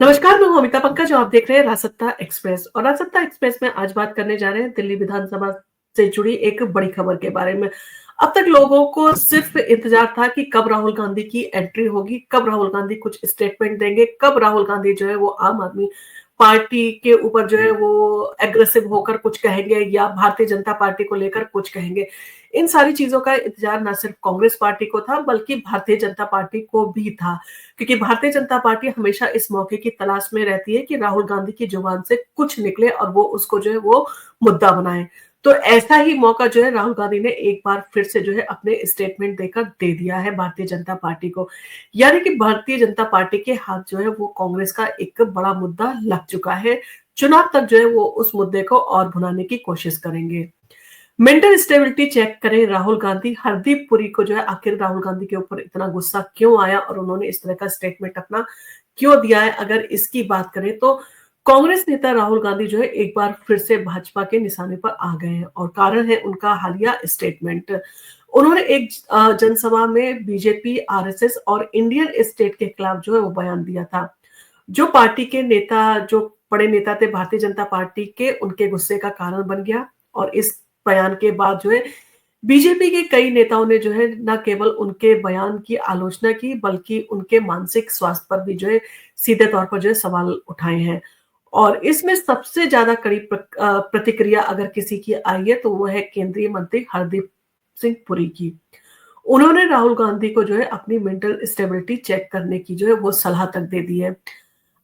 नमस्कार, मैं हूं अमिता पंकज और आप देख रहे हैं राजसत्ता एक्सप्रेस। और राजसत्ता एक्सप्रेस में आज बात करने जा रहे हैं दिल्ली विधानसभा से जुड़ी एक बड़ी खबर के बारे में। अब तक लोगों को सिर्फ इंतजार था कि कब राहुल गांधी की एंट्री होगी, कब राहुल गांधी कुछ स्टेटमेंट देंगे, कब राहुल गांधी जो है वो आम आदमी पार्टी के ऊपर जो है वो एग्रेसिव होकर कुछ कहेंगे या भारतीय जनता पार्टी को लेकर कुछ कहेंगे। इन सारी चीजों का इंतजार न सिर्फ कांग्रेस पार्टी को था बल्कि भारतीय जनता पार्टी को भी था, क्योंकि भारतीय जनता पार्टी हमेशा इस मौके की तलाश में रहती है कि राहुल गांधी की जुबान से कुछ निकले और वो उसको जो है वो मुद्दा बनाए। तो ऐसा ही मौका जो है राहुल गांधी ने एक बार फिर से जो है अपने स्टेटमेंट देकर दे दिया है भारतीय जनता पार्टी को। यानी कि भारतीय जनता पार्टी के हाथ जो है वो कांग्रेस का एक बड़ा मुद्दा लग चुका है। चुनाव तक जो है वो उस मुद्दे को और भुनाने की कोशिश करेंगे। मेंटल स्टेबिलिटी चेक करें राहुल गांधी। हरदीप पुरी को जो है आखिर राहुल गांधी के ऊपर इतना गुस्सा क्यों आया और उन्होंने इस तरह का स्टेटमेंट अपना क्यों दिया है, अगर इसकी बात करें तो कांग्रेस नेता राहुल गांधी जो है एक बार फिर से भाजपा के निशाने पर आ गए हैं और कारण है उनका हालिया स्टेटमेंट। उन्होंने एक जनसभा में बीजेपी, आरएसएस और इंडियन स्टेट के खिलाफ जो है वो बयान दिया था। जो पार्टी के नेता, जो बड़े नेता थे भारतीय जनता पार्टी के, उनके गुस्से का कारण बन गया। और इस बयान के बाद जो है बीजेपी के कई नेताओं ने जो है न केवल उनके बयान की आलोचना की बल्कि उनके मानसिक स्वास्थ्य पर भी जो है सीधे तौर पर जो है सवाल उठाए हैं। और इसमें सबसे ज्यादा कड़ी प्रतिक्रिया अगर किसी की आई है तो वो है केंद्रीय मंत्री हरदीप सिंह पुरी की। उन्होंने राहुल गांधी को जो है अपनी मेंटल स्टेबिलिटी चेक करने की जो है वो सलाह तक दे दी है।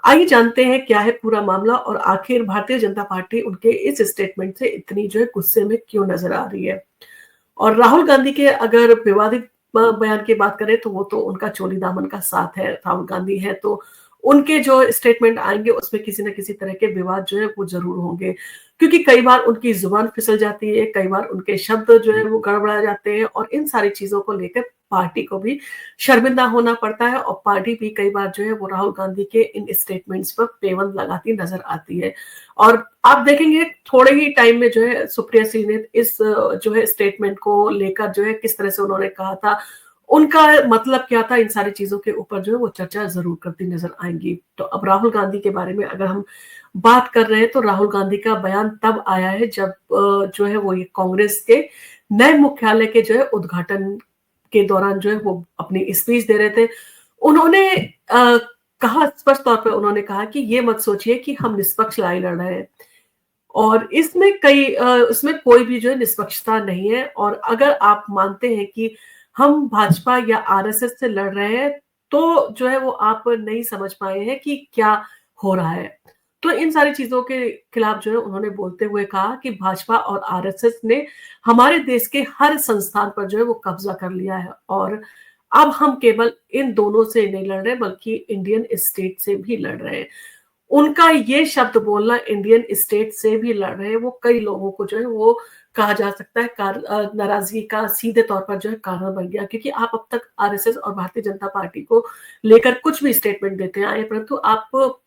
आइए जानते हैं क्या है पूरा मामला और आखिर भारतीय जनता पार्टी उनके इस स्टेटमेंट से इतनी जो है गुस्से में क्यों नजर आ रही है। और राहुल गांधी के अगर विवादित बयान की बात करें तो वो तो उनका चोली दामन का साथ है। राहुल गांधी है तो उनके जो स्टेटमेंट आएंगे उसमें किसी न किसी तरह के विवाद जो है वो जरूर होंगे, क्योंकि कई बार उनकी जुबान फिसल जाती है, कई बार उनके शब्द जो है वो गड़बड़ा जाते हैं और इन सारी चीजों को लेकर पार्टी को भी शर्मिंदा होना पड़ता है और पार्टी भी कई बार जो है वो राहुल गांधी के इन स्टेटमेंट्स पर पेबंद लगाती नजर आती है। और आप देखेंगे थोड़े ही टाइम में जो है सुप्रिया सिंह ने इस जो है स्टेटमेंट को लेकर जो है किस तरह से उन्होंने कहा था, उनका मतलब क्या था, इन सारी चीजों के ऊपर जो है वो चर्चा जरूर करती नजर आएंगी। तो अब राहुल गांधी के बारे में अगर हम बात कर रहे हैं तो राहुल गांधी का बयान तब आया है जब जो है वो ये कांग्रेस के नए मुख्यालय के जो है उद्घाटन के दौरान जो है वो अपनी स्पीच दे रहे थे। उन्होंने कहा, स्पष्ट तौर पर उन्होंने कहा कि ये मत सोचिए कि हम निष्पक्ष लड़ाई लड़ रहे हैं और इसमें कोई भी जो है निष्पक्षता नहीं है। और अगर आप मानते हैं कि हम भाजपा या आरएसएस से लड़ रहे हैं तो जो है वो आप नहीं समझ पाए हैं कि क्या हो रहा है। तो इन सारी चीजों के खिलाफ जो है उन्होंने बोलते हुए कहा कि भाजपा और आरएसएस ने हमारे देश के हर संस्थान पर जो है वो कब्जा कर लिया है और अब हम केवल इन दोनों से नहीं लड़ रहे बल्कि इंडियन स्टेट से भी लड़ रहे हैं। उनका ये शब्द बोलना, इंडियन स्टेट से भी लड़ रहे हैं, वो कई लोगों को जो है वो कहा जा सकता है नाराजगी का सीधे तौर पर जो है कारण बन गया, क्योंकि आप अब तक आरएसएस और भारतीय जनता पार्टी को लेकर कुछ भी स्टेटमेंट देते आए परंतु आप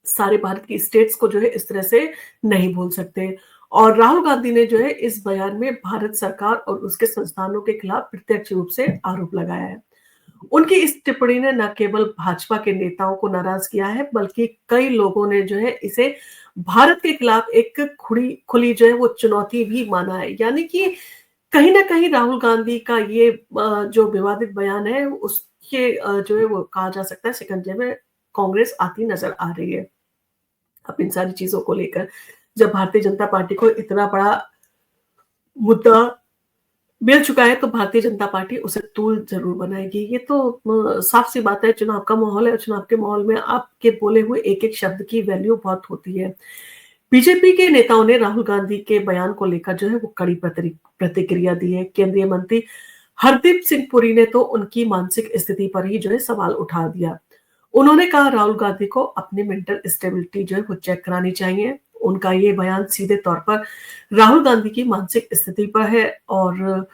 सारे भारत की स्टेट्स को जो है इस तरह से नहीं बोल सकते। और राहुल गांधी ने जो है इस बयान में भारत सरकार और उसके संस्थानों के खिलाफ प्रत्यक्ष रूप से आरोप लगाया है। उनकी इस टिप्पणी ने न केवल भाजपा के नेताओं को नाराज किया है बल्कि कई लोगों ने जो है इसे भारत के खिलाफ एक खुली जो है वो चुनौती भी माना है। यानी कि कहीं ना कहीं राहुल गांधी का ये जो विवादित बयान है उसके जो है वो कहा जा सकता है शिकंजे में कांग्रेस आती नजर आ रही है। अब इन सारी चीजों को लेकर जब भारतीय जनता पार्टी को इतना बड़ा मुद्दा मिल चुका है तो भारतीय जनता पार्टी उसे तूल जरूर बनाएगी। ये तो साफ सी बात है, चुनाव का माहौल है और चुनाव के माहौल में आपके बोले हुए एक एक शब्द की वैल्यू बहुत होती है। बीजेपी के नेताओं ने राहुल गांधी के बयान को लेकर जो है वो कड़ी प्रतिक्रिया दी है। केंद्रीय मंत्री हरदीप सिंह पुरी ने तो उनकी मानसिक स्थिति पर ही जो है सवाल उठा दिया। उन्होंने कहा राहुल गांधी को अपनी मेंटल स्टेबिलिटी जो है वो चेक करानी चाहिए। उनका ये बयान सीधे तौर पर राहुल गांधी की मानसिक स्थिति पर है और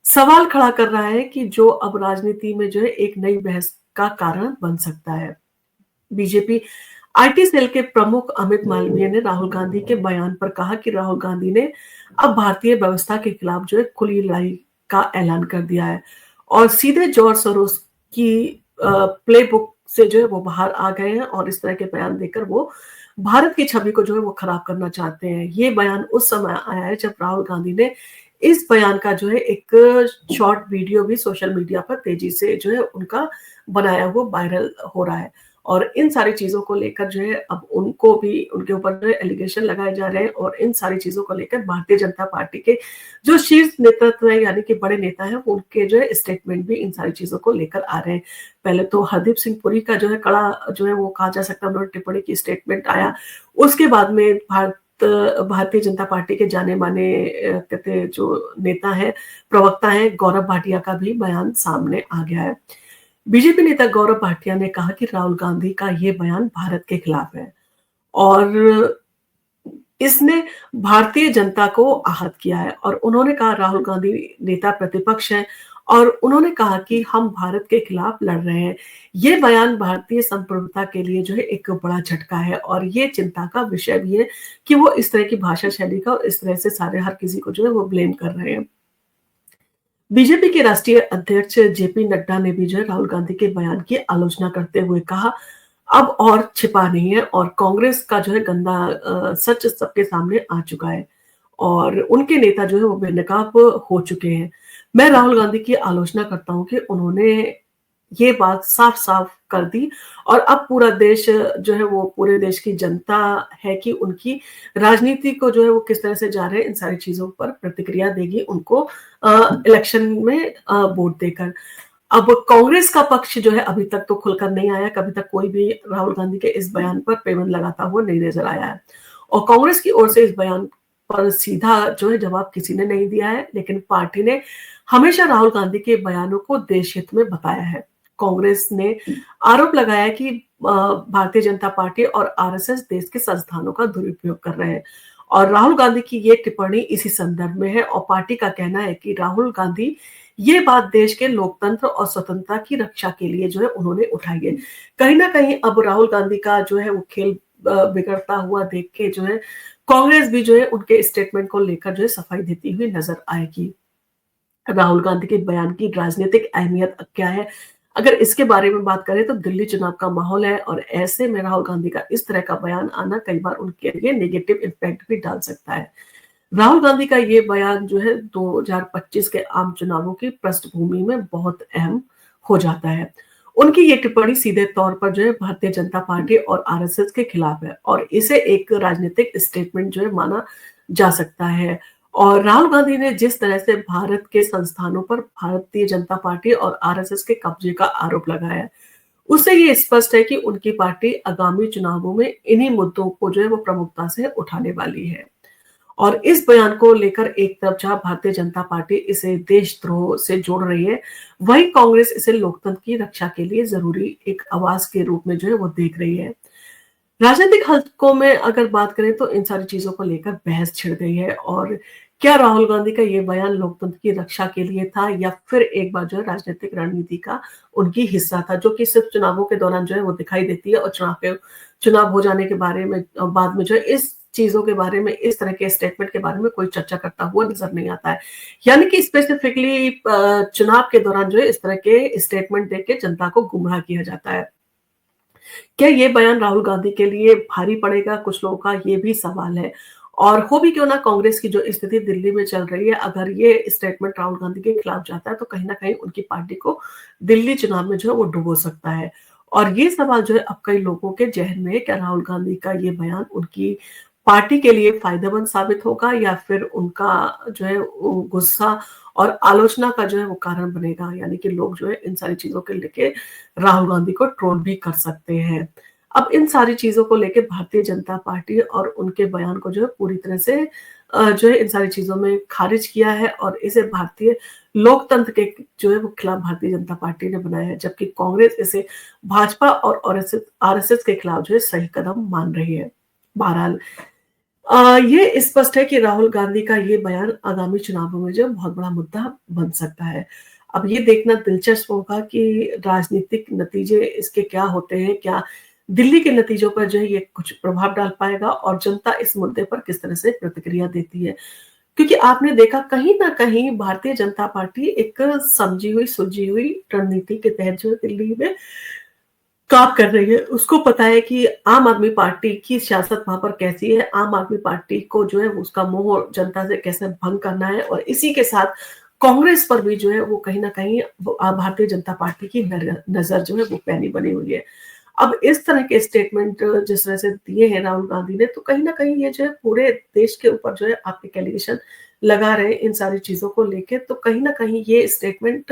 सवाल खड़ा कर रहा है कि जो अब राजनीति में जो है एक नई बहस का कारण बन सकता है। बीजेपी आईटी सेल के प्रमुख अमित मालवीय ने राहुल गांधी के बयान पर कहा कि राहुल गांधी ने अब भारतीय व्यवस्था के खिलाफ जो है खुली लड़ाई का ऐलान कर दिया है और सीधे जॉर्ज सोरोस की प्लेबुक से जो है वो बाहर आ गए हैं और इस तरह के बयान देकर वो भारत की छवि को जो है वो खराब करना चाहते हैं। ये बयान उस समय आया है जब राहुल गांधी ने इस बयान का जो है एक शॉर्ट वीडियो भी सोशल मीडिया पर तेजी से जो है उनका बनाया हुआ वायरल हो रहा है। और इन सारी चीज़ों को लेकर जो है अब उनको भी उनके ऊपर जो है एलिगेशन लगाए जा रहे हैं और इन सारी चीज़ों को लेकर भारतीय जनता पार्टी के जो शीर्ष नेतृत्व है यानी कि बड़े नेता हैं वो उनके जो है स्टेटमेंट भी इन सारी चीज़ों को लेकर आ रहे हैं। पहले तो हरदीप सिंह पुरी का जो है कड़ा जो है वो कहा जा सकता है उन्होंने टिप्पणी की स्टेटमेंट आया। उसके बाद में भारतीय जनता पार्टी के जाने-माने कहते जो नेता हैं, प्रवक्ता हैं गौरव भाटिया का भी बयान सामने आ गया है। बीजेपी नेता गौरव भाटिया ने कहा कि राहुल गांधी का ये बयान भारत के खिलाफ है और इसने भारतीय जनता को आहत किया है और उन्होंने कहा राहुल गांधी नेता प्रतिपक्ष हैं और उन्होंने कहा कि हम भारत के खिलाफ लड़ रहे हैं। ये बयान भारतीय संप्रभुता के लिए जो है एक बड़ा झटका है और ये चिंता का विषय भी है कि वो इस तरह की भाषा शैली का और इस तरह से सारे हर किसी को जो है वो ब्लेम कर रहे हैं। बीजेपी के राष्ट्रीय अध्यक्ष जेपी नड्डा ने भी जो है राहुल गांधी के बयान की आलोचना करते हुए कहा अब और छिपा नहीं है और कांग्रेस का जो है गंदा सच सबके सामने आ चुका है और उनके नेता जो है वो बेनकाब हो चुके हैं। मैं राहुल गांधी की आलोचना करता हूं कि उन्होंने ये बात साफ-साफ कर दी और अब पूरा देश जो है वो पूरे देश की जनता है कि उनकी राजनीति को जो है वो किस तरह से जा रहे हैं इन सारी चीज़ों पर प्रतिक्रिया देगी उनको इलेक्शन में वोट देकर। अब कांग्रेस का पक्ष जो है अभी तक तो खुलकर नहीं आया, कभी तक कोई भी राहुल गांधी के इस बयान पर पेवन लगाता हुआ नहीं नजर आया है और कांग्रेस की ओर से इस बयान पर सीधा जो है जवाब किसी ने नहीं दिया है, लेकिन पार्टी ने हमेशा राहुल गांधी के बयानों को देश हित में बताया है। कांग्रेस ने आरोप लगाया कि भारतीय जनता पार्टी और आरएसएस देश के संस्थानों का दुरुपयोग कर रहे हैं और राहुल गांधी की ये टिप्पणी इसी संदर्भ में है और पार्टी का कहना है कि राहुल गांधी ये बात देश के लोकतंत्र और स्वतंत्रता की रक्षा के लिए जो है उन्होंने उठाई है। कहीं ना कहीं अब राहुल गांधी का जो है वो खेल बिगड़ता हुआ देख के जो है कांग्रेस भी जो है उनके स्टेटमेंट को लेकर जो है सफाई देती हुई नजर आएगी। राहुल गांधी के बयान की राजनीतिक अहमियत क्या है? अगर इसके बारे में बात करें तो दिल्ली चुनाव का माहौल है और ऐसे में राहुल गांधी का इस तरह का बयान आना कई बार उनके लिए नेगेटिव इम्पैक्ट भी डाल सकता है। राहुल गांधी का ये बयान जो है 2025 के आम चुनावों की पृष्ठभूमि में बहुत अहम हो जाता है। उनकी ये टिप्पणी सीधे तौर पर जो है भारतीय जनता पार्टी और आरएसएस के खिलाफ है और इसे एक राजनीतिक स्टेटमेंट जो है माना जा सकता है। और राहुल गांधी ने जिस तरह से भारत के संस्थानों पर भारतीय जनता पार्टी और आरएसएस के कब्जे का आरोप लगाया है, उससे ये स्पष्ट है कि उनकी पार्टी आगामी चुनावों में इन्हीं मुद्दों को जो है वो प्रमुखता से उठाने वाली है। और इस बयान को लेकर एक तरफ जहां भारतीय जनता पार्टी इसे देशद्रोह से जोड़ रही है, वहीं कांग्रेस इसे लोकतंत्र की रक्षा के लिए जरूरी एक आवाज के रूप में जो है वो देख रही है। राजनीतिक हलकों में अगर बात करें तो इन सारी चीजों को लेकर बहस छिड़ गई है और क्या राहुल गांधी का ये बयान लोकतंत्र की रक्षा के लिए था या फिर एक बार जो है राजनीतिक रणनीति का उनकी हिस्सा था, जो कि सिर्फ चुनावों के दौरान जो है वो दिखाई देती है और चुनाव हो जाने के बारे में बाद में जो है इस चीजों के बारे में इस तरह के स्टेटमेंट के बारे में कोई चर्चा करता हुआ नजर नहीं आता है। यानी कि स्पेसिफिकली चुनाव के दौरान जो है इस तरह के स्टेटमेंट देके जनता को गुमराह किया जाता है। क्या ये बयान राहुल गांधी के लिए भारी पड़ेगा? कुछ लोगों का ये भी सवाल है और हो भी क्यों ना कांग्रेस की जो स्थिति दिल्ली में चल रही है, अगर ये स्टेटमेंट राहुल गांधी के खिलाफ जाता है तो कहीं ना कहीं उनकी पार्टी को दिल्ली चुनाव में जो है वो डुबो सकता है। और ये सवाल जो है अब कई लोगों के जहन में है, क्या राहुल गांधी का ये बयान उनकी पार्टी के लिए फायदेमंद साबित होगा या फिर उनका जो है वो गुस्सा और आलोचना का जो है वो कारण बनेगा, यानी कि लोग जो है इन सारी चीजों के लेके राहुल गांधी को ट्रोल भी कर सकते हैं। अब इन सारी चीजों को लेके भारतीय जनता पार्टी और उनके बयान को जो है पूरी तरह से जो है इन सारी चीजों में खारिज किया है और इसे भारतीय लोकतंत्र के जो है वो खिलाफ भारतीय जनता पार्टी ने बनाया है, जबकि कांग्रेस इसे भाजपा और आरएसएस के खिलाफ जो है सही कदम मान रही है। बहरहाल ये स्पष्ट है कि राहुल गांधी का ये बयान आगामी चुनावों में जो बहुत बड़ा मुद्दा बन सकता है। अब ये देखना दिलचस्प होगा कि राजनीतिक नतीजे इसके क्या होते हैं, क्या दिल्ली के नतीजों पर जो है ये कुछ प्रभाव डाल पाएगा और जनता इस मुद्दे पर किस तरह से प्रतिक्रिया देती है। क्योंकि आपने देखा कहीं न कहीं भारतीय जनता पार्टी एक समझी हुई, सुलझी हुई रणनीति के तहत जो है दिल्ली में टॉप कर रही है, उसको पता है कि आम आदमी पार्टी की सियासत वहाँ पर कैसी है, आम आदमी पार्टी को जो है उसका मोह जनता से कैसे भंग करना है और इसी के साथ कांग्रेस पर भी जो है वो कहीं न कहीं भारतीय जनता पार्टी की नज़र जो है वो पैनी बनी हुई है। अब इस तरह के स्टेटमेंट जिस तरह से दिए हैं राहुल गांधी ने, तो कहीं न कहीं ये जो है पूरे देश के ऊपर जो है आप एक एलिगेशन लगा रहे हैं इन सारी चीज़ों को लेके, तो कहीं न कहीं ये स्टेटमेंट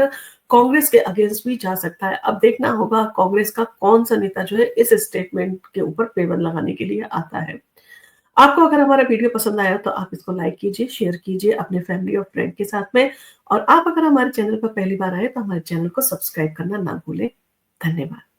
कांग्रेस के अगेंस्ट भी जा सकता है। अब देखना होगा कांग्रेस का कौन-सा नेता जो है इस स्टेटमेंट के ऊपर पेवर लगाने के लिए आता है। आपको अगर हमारा वीडियो पसंद आया तो आप इसको लाइक कीजिए, शेयर कीजिए अपने फैमिली और फ्रेंड के साथ में और आप अगर हमारे चैनल पर पहली बार आए तो हमारे चैनल को सब्सक्राइब करना ना भूलें। धन्यवाद।